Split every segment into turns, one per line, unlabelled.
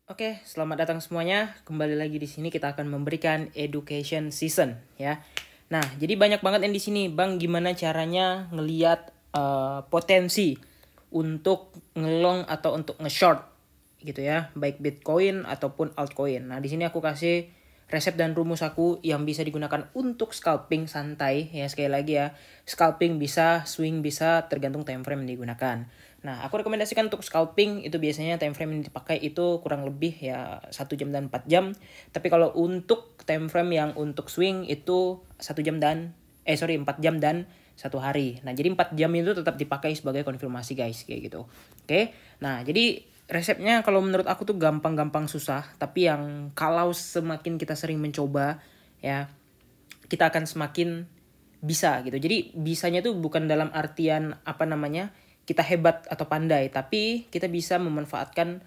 Oke, selamat datang semuanya. Kembali lagi di sini kita akan memberikan education season ya. Nah, jadi banyak banget yang di sini, Bang, gimana caranya ngelihat potensi untuk ngelong atau untuk nge-short gitu ya, baik Bitcoin ataupun altcoin. Nah, di sini aku kasih resep dan rumus aku yang bisa digunakan untuk scalping santai ya. Sekali lagi ya, scalping bisa, swing bisa, tergantung time frame yang digunakan. Nah, aku rekomendasikan untuk scalping itu biasanya time frame yang dipakai itu kurang lebih ya 1 jam dan 4 jam. Tapi kalau untuk time frame yang untuk swing itu 4 jam dan 1 hari. Nah, jadi 4 jam itu tetap dipakai sebagai konfirmasi guys, kayak gitu. Oke. Nah, jadi resepnya kalau menurut aku tuh gampang-gampang susah, tapi yang kalau semakin kita sering mencoba ya, kita akan semakin bisa gitu. Jadi bisanya tuh bukan dalam artian kita hebat atau pandai, tapi kita bisa memanfaatkan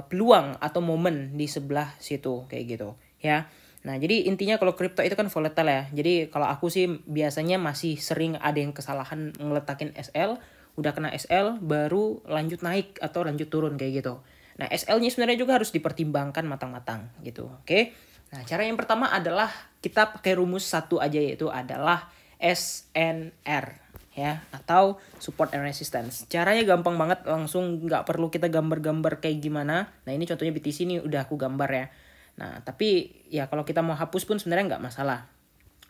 peluang atau momen di sebelah situ kayak gitu ya. Nah, jadi intinya kalau kripto itu kan volatile ya. Jadi kalau aku sih biasanya masih sering ada yang kesalahan ngeletakin SL, udah kena SL baru lanjut naik atau lanjut turun kayak gitu. Nah, SL-nya sebenarnya juga harus dipertimbangkan matang-matang gitu. Oke. Nah, cara yang pertama adalah kita pakai rumus satu aja, yaitu adalah SNR ya, atau support and resistance. Caranya gampang banget, langsung nggak perlu kita gambar-gambar kayak gimana. Nah, ini contohnya BTC ini udah aku gambar ya. Nah, tapi ya kalau kita mau hapus pun sebenarnya nggak masalah.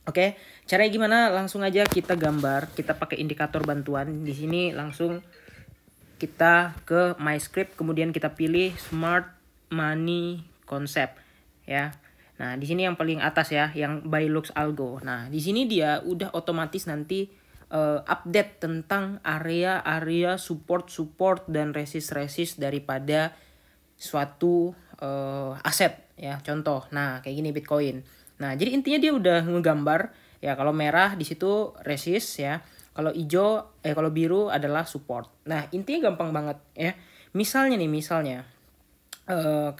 Oke, caranya gimana? Langsung aja kita gambar, kita pakai indikator bantuan. Di sini langsung kita ke My Script, kemudian kita pilih Smart Money Concept ya. Nah, di sini yang paling atas ya, yang by Lux Algo. Nah, di sini dia udah otomatis nanti update tentang area-area support dan resist daripada suatu aset ya. Contoh, nah kayak gini Bitcoin. Nah, jadi intinya dia udah ngegambar ya, kalau merah di situ resist ya. Kalau biru adalah support. Nah, intinya gampang banget ya. Misalnya uh,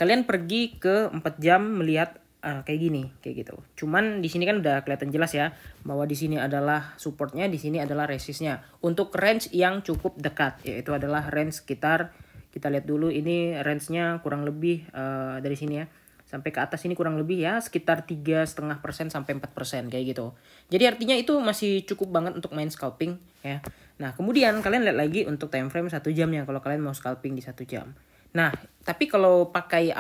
kalian pergi ke 4 jam melihat kayak gini, kayak gitu. Cuman di sini kan udah kelihatan jelas ya bahwa di sini adalah supportnya, di sini adalah resistnya. Untuk range yang cukup dekat, yaitu adalah range sekitar, kita lihat dulu ini range-nya kurang lebih dari sini ya sampai ke atas ini kurang lebih ya sekitar 3,5% sampai 4% kayak gitu. Jadi artinya itu masih cukup banget untuk main scalping ya. Nah, kemudian kalian lihat lagi untuk time frame 1 jam ya kalau kalian mau scalping di 1 jam. Nah, tapi kalau pakai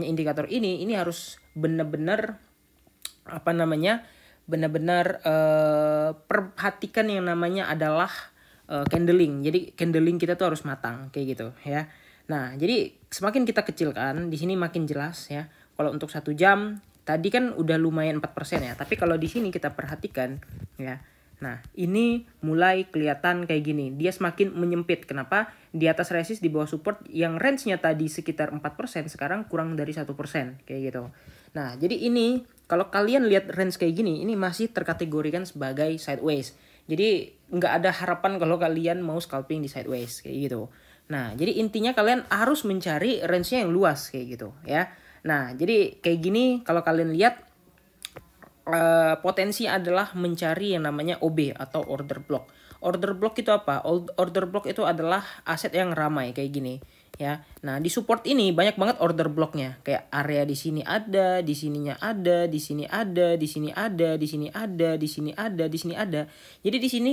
indikator ini harus benar-benar perhatikan yang namanya adalah candling. Jadi candling kita tuh harus matang kayak gitu ya. Nah, jadi semakin kita kecilkan di sini makin jelas ya. Kalau untuk 1 jam tadi kan udah lumayan 4% ya. Tapi kalau di sini kita perhatikan ya. Nah, ini mulai kelihatan kayak gini. Dia semakin menyempit. Kenapa? Di atas resist, di bawah support yang range-nya tadi sekitar 4%, sekarang kurang dari 1%. Kayak gitu. Nah, jadi ini kalau kalian lihat range kayak gini, ini masih terkategorikan sebagai sideways. Jadi nggak ada harapan kalau kalian mau scalping di sideways. Kayak gitu. Nah, jadi intinya kalian harus mencari range-nya yang luas kayak gitu ya. Nah, jadi kayak gini kalau kalian lihat potensi adalah mencari yang namanya OB atau order block. Order block itu apa? Order block itu adalah aset yang ramai kayak gini ya. Nah, di support ini banyak banget order blocknya. Kayak area di sini ada, di sininya ada, di sini ada, di sini ada, di sini ada, di sini ada, di sini ada. Jadi di sini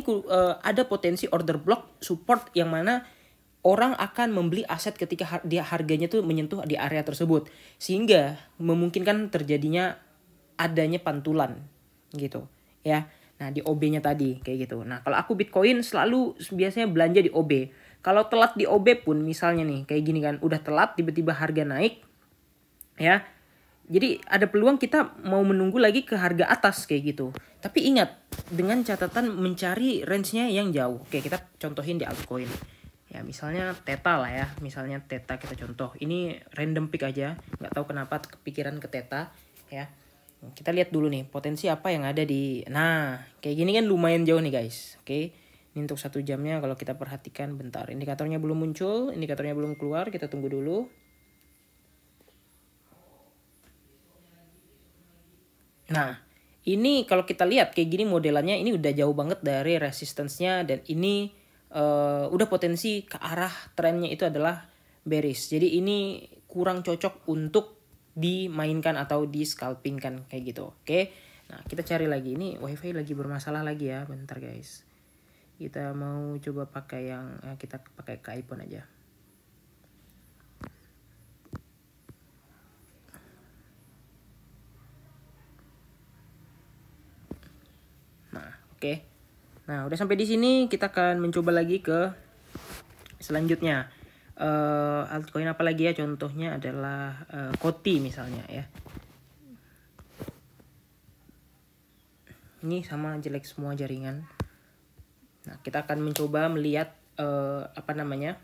ada potensi order block support yang mana orang akan membeli aset ketika dia harganya tuh menyentuh di area tersebut, sehingga memungkinkan terjadinya adanya pantulan gitu ya. Nah, di OB-nya tadi kayak gitu. Nah, kalau aku Bitcoin selalu biasanya belanja di OB. Kalau telat di OB pun misalnya nih kayak gini kan, udah telat tiba-tiba harga naik ya. Jadi ada peluang kita mau menunggu lagi ke harga atas kayak gitu. Tapi ingat, dengan catatan mencari range-nya yang jauh. Oke, kita contohin di altcoin. Ya, misalnya Theta lah ya. Misalnya Theta kita contoh. Ini random pick aja. Nggak tahu kenapa kepikiran ke Theta ya. Kita lihat dulu nih potensi apa yang ada di. Nah, kayak gini kan lumayan jauh nih guys. Oke. Ini untuk 1 jamnya kalau kita perhatikan bentar. Indikatornya belum muncul, indikatornya belum keluar, kita tunggu dulu. Nah, ini kalau kita lihat kayak gini modelannya ini udah jauh banget dari resistance-nya, dan ini udah potensi ke arah trennya itu adalah bearish. Jadi ini kurang cocok untuk dimainkan atau di scalpingkan kayak gitu. Oke. Nah, kita cari lagi. Ini WiFi lagi bermasalah lagi ya. Bentar guys. Kita mau coba pakai yang kita pakai ke iPhone aja. Nah, oke. Nah, udah sampai di sini, kita akan mencoba lagi ke selanjutnya. Altcoin apa lagi ya? Contohnya adalah Koti misalnya ya. Ini sama jelek semua jaringan. Nah, kita akan mencoba melihat apa namanya.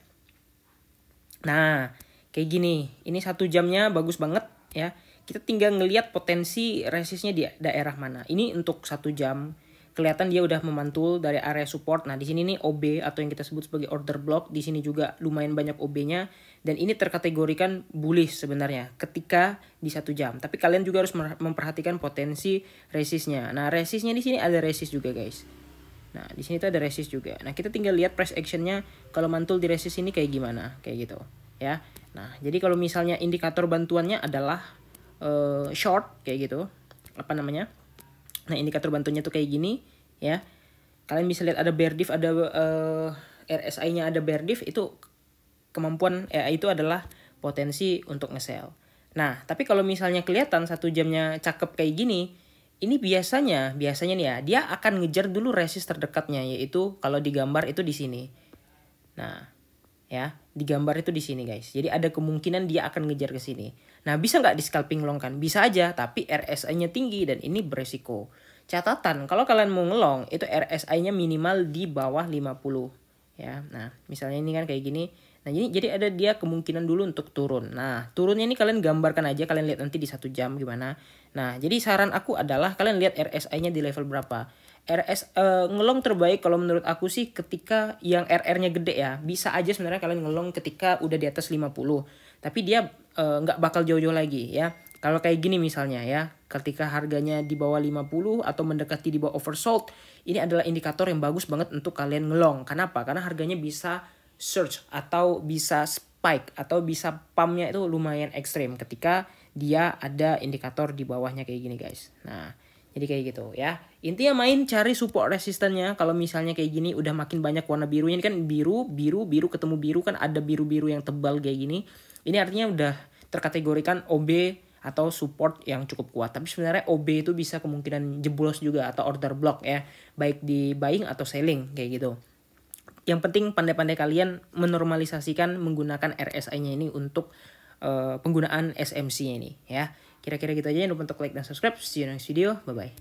Nah, kayak gini. Ini 1 jamnya bagus banget ya. Kita tinggal ngelihat potensi resistnya di daerah mana. Ini untuk 1 jam. Kelihatan dia udah memantul dari area support. Nah, di sini nih OB atau yang kita sebut sebagai order block. Di sini juga lumayan banyak OB-nya. Dan ini terkategorikan bullish sebenarnya ketika di 1 jam. Tapi kalian juga harus memperhatikan potensi resistnya. Nah, resistnya di sini ada resist juga, guys. Nah, di sini tuh ada resist juga. Nah, kita tinggal lihat price actionnya kalau mantul di resist ini kayak gimana, kayak gitu, ya. Nah, jadi kalau misalnya indikator bantuannya adalah short kayak gitu, apa namanya? Nah, indikator bantuannya tuh kayak gini, ya. Kalian bisa lihat ada bear div, ada RSI-nya ada bear div, itu kemampuan itu adalah potensi untuk nge-sell. Nah, tapi kalau misalnya kelihatan 1 jamnya cakep kayak gini, ini biasanya nih ya, dia akan ngejar dulu resist terdekatnya, yaitu kalau digambar itu di sini. Nah, ya, digambar itu di sini guys. Jadi ada kemungkinan dia akan ngejar ke sini. Nah, bisa nggak di scalping long kan? Bisa aja, tapi RSI-nya tinggi dan ini beresiko. Catatan, kalau kalian mau ngelong, itu RSI-nya minimal di bawah 50. Ya, nah, misalnya ini kan kayak gini. Nah, jadi ada dia kemungkinan dulu untuk turun. Nah, turunnya ini kalian gambarkan aja, kalian lihat nanti di 1 jam gimana. Nah, jadi saran aku adalah kalian lihat RSI-nya di level berapa. Ngelong terbaik kalau menurut aku sih ketika yang RR-nya gede ya. Bisa aja sebenarnya kalian ngelong ketika udah di atas 50. Tapi dia nggak bakal jauh-jauh lagi ya. Kalau kayak gini misalnya ya, ketika harganya di bawah 50 atau mendekati di bawah oversold, ini adalah indikator yang bagus banget untuk kalian ngelong. Kenapa? Karena harganya bisa surge atau bisa spike atau bisa pumpnya itu lumayan ekstrim ketika dia ada indikator di bawahnya kayak gini guys. Nah, jadi kayak gitu ya. Intinya main cari support resistannya. Kalau misalnya kayak gini udah makin banyak warna birunya, ini kan biru ketemu biru kan ada biru-biru yang tebal kayak gini. Ini artinya udah terkategorikan OB atau support yang cukup kuat. Tapi sebenarnya OB itu bisa kemungkinan jeblos juga atau order block ya. Baik di buying atau selling kayak gitu. Yang penting pandai-pandai kalian menormalisasikan menggunakan RSI-nya ini untuk penggunaan SMC-nya ini ya. Kira-kira gitu aja. Jangan lupa untuk like dan subscribe. See you next video. Bye-bye.